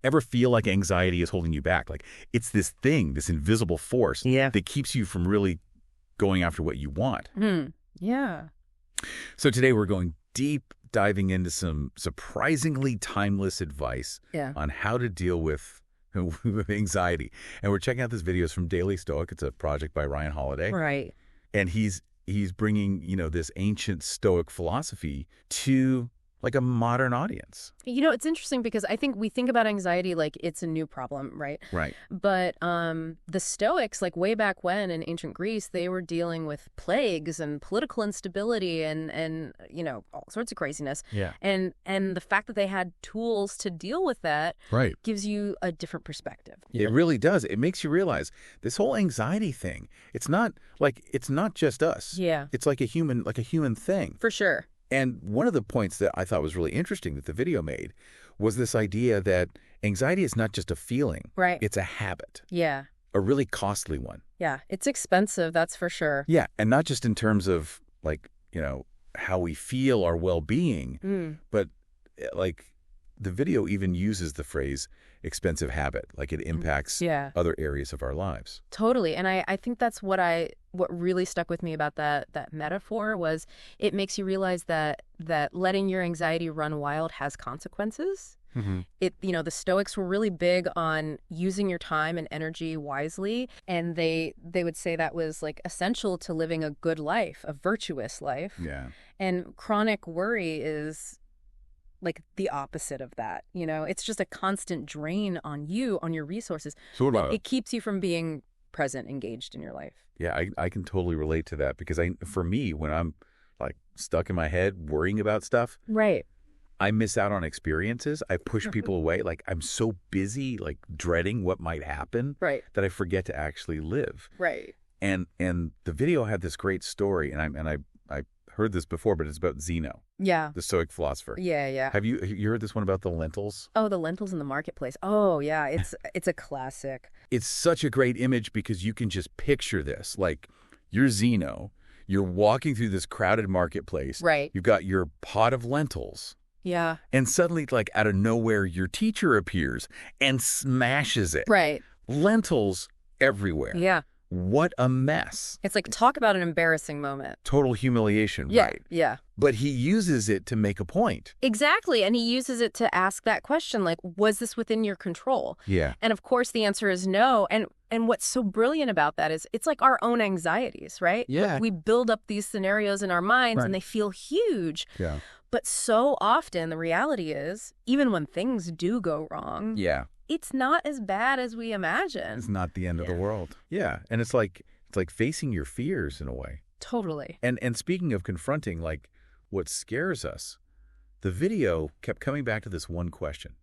ever feel like anxiety is holding you back? Like it's this thing, this invisible force that keeps you from really going after what you want. Yeah. So today we're going deep, diving into some surprisingly timeless advice on how to deal with anxiety. And we're checking out this video. It's from Daily Stoic. It's a project by Ryan Holiday. Right. And he's bringing, this ancient Stoic philosophy to like a modern audience. It's interesting because I think we think about anxiety like it's a new problem, right? Right. But the Stoics, like way back when in ancient Greece, they were dealing with plagues and political instability and all sorts of craziness. Yeah. And the fact that they had tools to deal with that gives you a different perspective. It really does. It makes you realize this whole anxiety thing, it's not just us. Yeah. It's like a human thing. For sure. And one of the points that I thought was really interesting that the video made was this idea that anxiety is not just a feeling. Right. It's a habit. Yeah. A really costly one. Yeah. It's expensive, that's for sure. Yeah. And not just in terms of how we feel our well-being, but like the video even uses the phrase expensive habit, like it impacts other areas of our lives. Totally. And I think that's what really stuck with me about that metaphor was it makes you realize that letting your anxiety run wild has consequences. The Stoics were really big on using your time and energy wisely, and they would say that was like essential to living a good life, a virtuous life. Yeah. And chronic worry is like the opposite of that. It's just a constant drain on you, on your resources. So it keeps you from being present, engaged in your life. Yeah, I can totally relate to that because for me, when I'm like stuck in my head worrying about stuff, right, I miss out on experiences. I push people away. Like I'm so busy, like dreading what might happen, right, that I forget to actually live. Right. And the video had this great story, and I heard this before, but it's about Zeno. Yeah. The Stoic philosopher. Yeah. Have you heard this one about the lentils? Oh, the lentils in the marketplace. Oh, yeah. It's a classic. It's such a great image because you can just picture this. Like you're Zeno, you're walking through this crowded marketplace. Right. You've got your pot of lentils. Yeah. And suddenly, like out of nowhere, your teacher appears and smashes it. Right. Lentils everywhere. Yeah. What a mess. It's like, talk about an embarrassing moment. Total humiliation, Yeah, right? Yeah. But he uses it to make a point. Exactly. And he uses it to ask that question, like, was this within your control? Yeah. And of course, the answer is no. And what's so brilliant about that is it's like our own anxieties, right? Yeah. We build up these scenarios in our minds and they feel huge. Yeah. But so often the reality is, even when things do go wrong, it's not as bad as we imagine. It's not the end of the world. Yeah. And it's like facing your fears in a way. Totally. And speaking of confronting, like what scares us, the video kept coming back to this one question.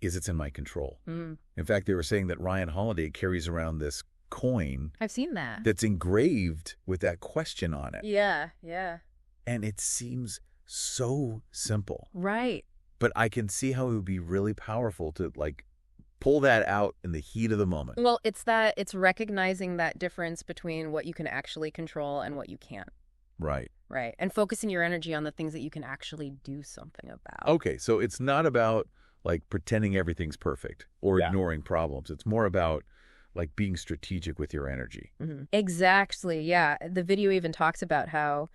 Is it in my control? In fact, they were saying that Ryan Holiday carries around this coin. I've seen that. That's engraved with that question on it. Yeah. And it seems so simple. Right. But I can see how it would be really powerful to like pull that out in the heat of the moment. Well, it's recognizing that difference between what you can actually control and what you can't. Right. Right. And focusing your energy on the things that you can actually do something about. Okay. So it's not about like pretending everything's perfect or ignoring problems. It's more about like being strategic with your energy. Exactly. Yeah. The video even talks about how,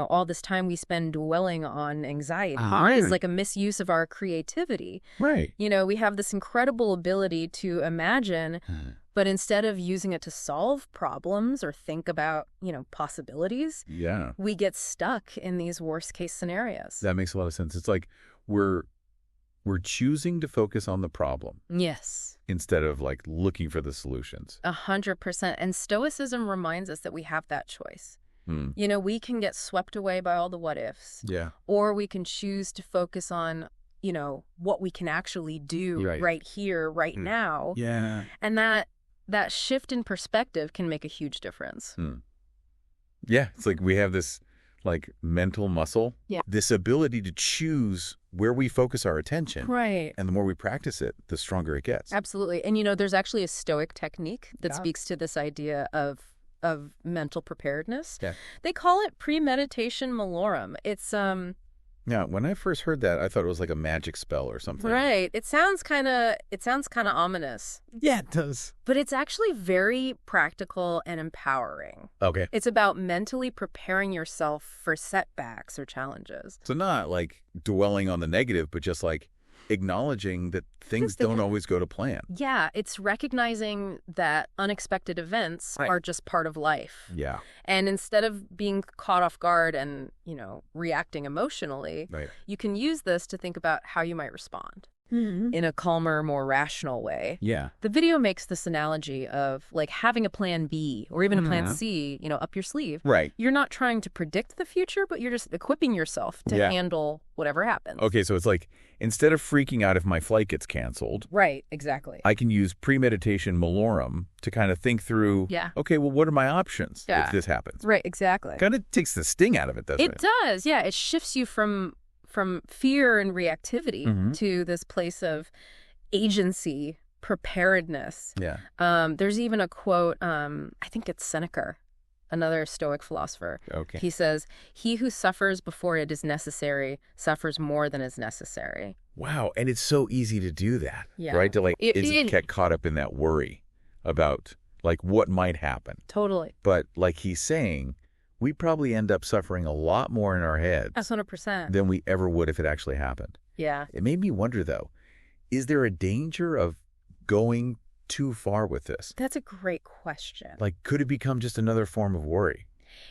all this time we spend dwelling on anxiety is like a misuse of our creativity. Right. We have this incredible ability to imagine, but instead of using it to solve problems or think about, possibilities, we get stuck in these worst case scenarios. That makes a lot of sense. It's like we're choosing to focus on the problem. Yes. Instead of like looking for the solutions. 100%. And Stoicism reminds us that we have that choice. We can get swept away by all the what ifs. Yeah. Or we can choose to focus on, what we can actually do right here, right now. Yeah. And that shift in perspective can make a huge difference. Yeah. It's like we have this like mental muscle. Yeah. This ability to choose where we focus our attention. Right. And the more we practice it, the stronger it gets. Absolutely. And, there's actually a Stoic technique that speaks to this idea of mental preparedness. Yeah. They call it premeditation malorum. It's Yeah, when I first heard that, I thought it was like a magic spell or something. Right. It sounds kind of ominous. Yeah, it does. But it's actually very practical and empowering. Okay. It's about mentally preparing yourself for setbacks or challenges. So not like dwelling on the negative, but just like acknowledging that things don't always go to plan. Yeah, it's recognizing that unexpected events are just part of life. Yeah. And instead of being caught off guard and, reacting emotionally, you can use this to think about how you might respond in a calmer, more rational way. Yeah. The video makes this analogy of like having a plan B or even a plan C, up your sleeve. Right. You're not trying to predict the future, but you're just equipping yourself to handle whatever happens. Okay, so it's like instead of freaking out if my flight gets canceled. Right, exactly. I can use premeditation malorum to kind of think through, okay, well, what are my options if this happens? Right, exactly. Kind of takes the sting out of it, doesn't it? It does, yeah. It shifts you from fear and reactivity to this place of agency, preparedness. Yeah. There's even a quote, I think it's Seneca, another Stoic philosopher. Okay. He says, "He who suffers before it is necessary suffers more than is necessary." Wow, and it's so easy to do that, right? To get caught up in that worry about like what might happen. Totally. But like he's saying, we probably end up suffering a lot more in our heads. That's 100%. Than we ever would if it actually happened. Yeah. It made me wonder, though, is there a danger of going too far with this? That's a great question. Like, could it become just another form of worry?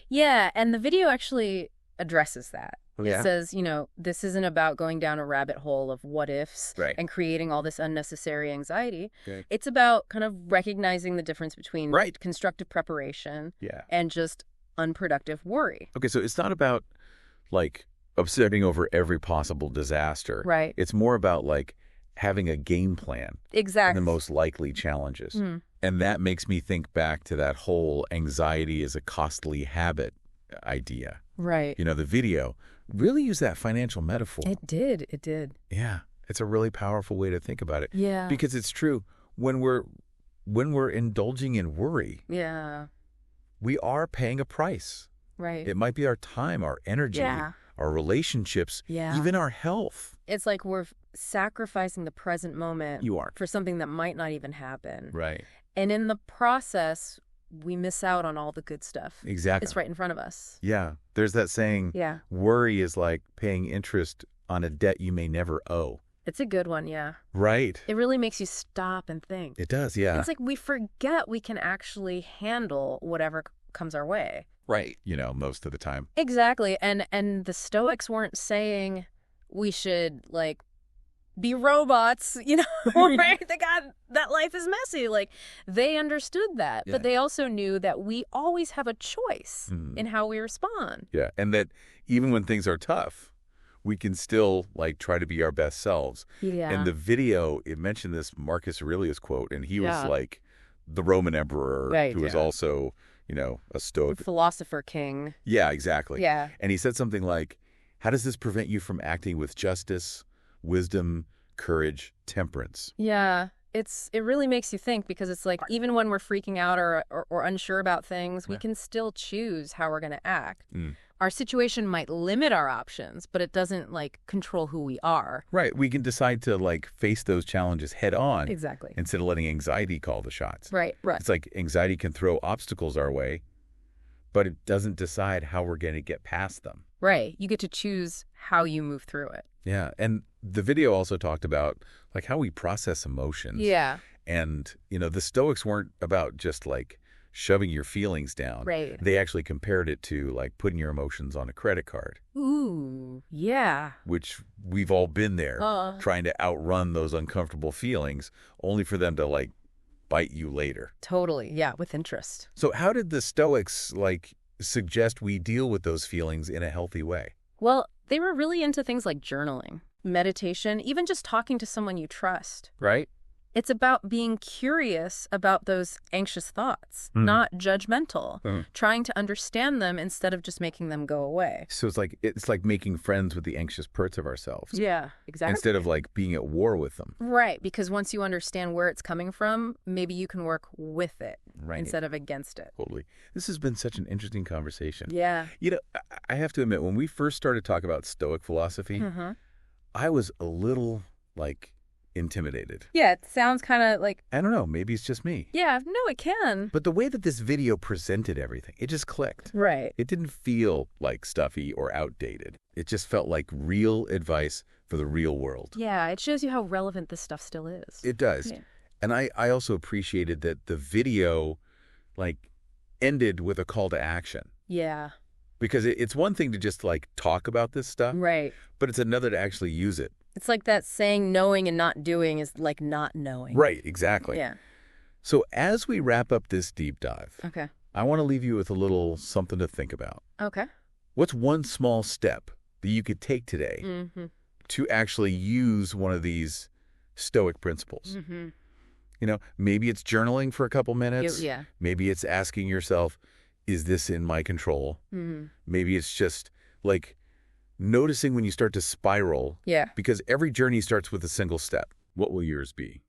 Yeah, and the video actually addresses that. Yeah. It says, this isn't about going down a rabbit hole of what ifs and creating all this unnecessary anxiety. Okay. It's about kind of recognizing the difference between constructive preparation and just unproductive worry. Okay, so it's not about like upsetting over every possible disaster. Right. It's more about like having a game plan. Exactly. And the most likely challenges. And that makes me think back to that whole anxiety is a costly habit idea. Right. The video really used that financial metaphor. It did. Yeah. It's a really powerful way to think about it. Yeah. Because it's true. When we're indulging in worry, we are paying a price. Right. It might be our time, our energy, our relationships, even our health. It's like we're sacrificing the present moment for something that might not even happen. Right. And in the process, we miss out on all the good stuff. Exactly. It's right in front of us. Yeah. There's that saying, worry is like paying interest on a debt you may never owe. It's a good one, yeah. Right. It really makes you stop and think. It does, yeah. It's like we forget we can actually handle whatever comes our way. Right. Most of the time. Exactly. And the Stoics weren't saying we should, like, be robots, right? That life is messy. Like, they understood that. But they also knew that we always have a choice in how we respond. Yeah. And that even when things are tough, we can still like try to be our best selves. Yeah. And the video, it mentioned this Marcus Aurelius quote, and he was like the Roman emperor who was also, a Stoic. Philosopher king. Yeah, exactly. Yeah. And he said something like, how does this prevent you from acting with justice, wisdom, courage, temperance? Yeah. It really makes you think, because it's like even when we're freaking out or unsure about things, we can still choose how we're going to act. Our situation might limit our options, but it doesn't like control who we are. Right. We can decide to like face those challenges head on. Exactly. Instead of letting anxiety call the shots. Right. It's like anxiety can throw obstacles our way, but it doesn't decide how we're going to get past them. Right. You get to choose how you move through it. Yeah. And the video also talked about like how we process emotions. Yeah. And, the Stoics weren't about just like shoving your feelings down. Right. They actually compared it to like putting your emotions on a credit card. Ooh, yeah. Which we've all been there, trying to outrun those uncomfortable feelings, only for them to like bite you later. Totally. Yeah, with interest. So how did the Stoics like suggest we deal with those feelings in a healthy way? Well, they were really into things like journaling, meditation, even just talking to someone you trust. Right. It's about being curious about those anxious thoughts, not judgmental, trying to understand them instead of just making them go away. So it's like making friends with the anxious parts of ourselves. Yeah, exactly. Instead of like being at war with them. Right, because once you understand where it's coming from, maybe you can work with it Right. instead of against it. Totally. This has been such an interesting conversation. Yeah. You know, I have to admit, when we first started talking about Stoic philosophy, I was a little, like, intimidated. Yeah, it sounds kind of like... I don't know, maybe it's just me. Yeah, no, it can. But the way that this video presented everything, it just clicked. Right. It didn't feel like stuffy or outdated. It just felt like real advice for the real world. Yeah, it shows you how relevant this stuff still is. It does. Yeah. And I also appreciated that the video, like, ended with a call to action. Yeah. Because it's one thing to just, like, talk about this stuff. Right. But it's another to actually use it. It's like that saying knowing and not doing is like not knowing. Right, exactly. Yeah. So as we wrap up this deep dive, Okay. I want to leave you with a little something to think about. Okay. What's one small step that you could take today to actually use one of these Stoic principles? You know, maybe it's journaling for a couple minutes. Yeah. Maybe it's asking yourself, is this in my control? Maybe it's just like noticing when you start to spiral. Yeah. Because every journey starts with a single step. What will yours be?